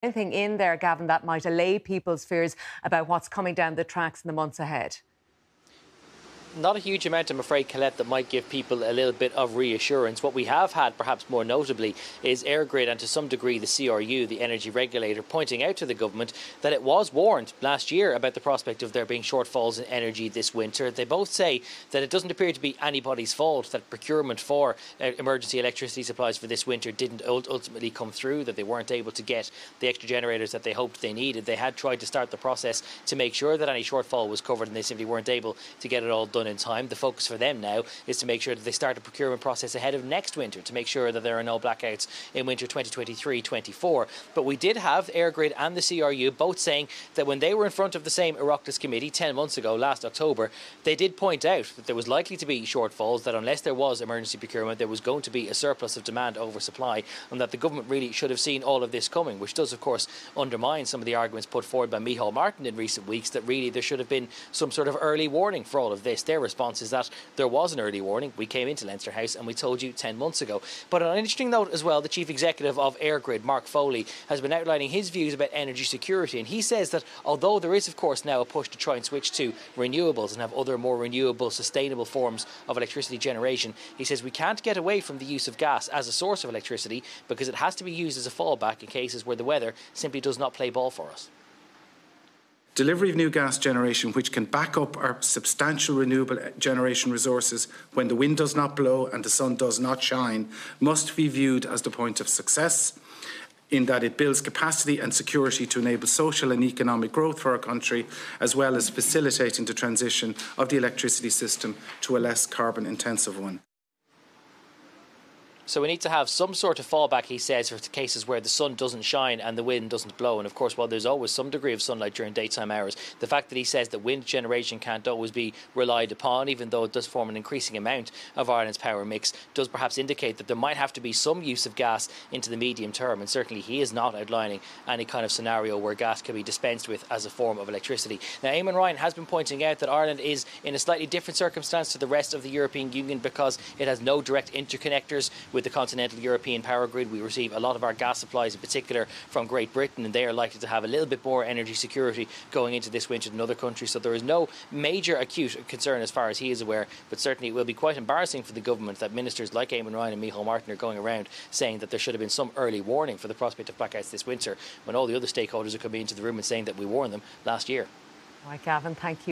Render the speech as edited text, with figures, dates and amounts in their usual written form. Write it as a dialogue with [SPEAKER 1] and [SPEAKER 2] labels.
[SPEAKER 1] Anything in there, Gavin, that might allay people's fears about what's coming down the tracks in the months ahead?
[SPEAKER 2] Not a huge amount, I'm afraid, Colette, that might give people a little bit of reassurance. What we have had, perhaps more notably, is EirGrid and to some degree the CRU, the energy regulator, pointing out to the government that it was warned last year about the prospect of there being shortfalls in energy this winter. They both say that it doesn't appear to be anybody's fault that procurement for emergency electricity supplies for this winter didn't ultimately come through, that they weren't able to get the extra generators that they hoped they needed. They had tried to start the process to make sure that any shortfall was covered, and they simply weren't able to get it all done in time. The focus for them now is to make sure that they start a procurement process ahead of next winter to make sure that there are no blackouts in winter 2023-24. But we did have EirGrid and the CRU both saying that when they were in front of the same Oireachtas committee 10 months ago, last October, they did point out that there was likely to be shortfalls, that unless there was emergency procurement, there was going to be a surplus of demand over supply, and that the government really should have seen all of this coming, which does, of course, undermine some of the arguments put forward by Micheál Martin in recent weeks that really there should have been some sort of early warning for all of this. Their response is that there was an early warning. We came into Leinster House and we told you 10 months ago. But on an interesting note as well, the chief executive of EirGrid, Mark Foley, has been outlining his views about energy security, and he says that although there is of course now a push to try and switch to renewables and have other more renewable, sustainable forms of electricity generation, he says we can't get away from the use of gas as a source of electricity because it has to be used as a fallback in cases where the weather simply does not play ball for us.
[SPEAKER 3] Delivery of new gas generation which can back up our substantial renewable generation resources when the wind does not blow and the sun does not shine must be viewed as the point of success, in that it builds capacity and security to enable social and economic growth for our country, as well as facilitating the transition of the electricity system to a less carbon intensive one.
[SPEAKER 2] So we need to have some sort of fallback, he says, for cases where the sun doesn't shine and the wind doesn't blow. And of course, while there's always some degree of sunlight during daytime hours, the fact that he says that wind generation can't always be relied upon, even though it does form an increasing amount of Ireland's power mix, does perhaps indicate that there might have to be some use of gas into the medium term. And certainly he is not outlining any kind of scenario where gas can be dispensed with as a form of electricity. Now, Eamon Ryan has been pointing out that Ireland is in a slightly different circumstance to the rest of the European Union because it has no direct interconnectors with the continental European power grid. We receive a lot of our gas supplies in particular from Great Britain, and they are likely to have a little bit more energy security going into this winter than other countries. So there is no major acute concern as far as he is aware, but certainly it will be quite embarrassing for the government that ministers like Eamon Ryan and Micheál Martin are going around saying that there should have been some early warning for the prospect of blackouts this winter when all the other stakeholders are coming into the room and saying that we warned them last year.
[SPEAKER 1] All right, Gavin, thank you.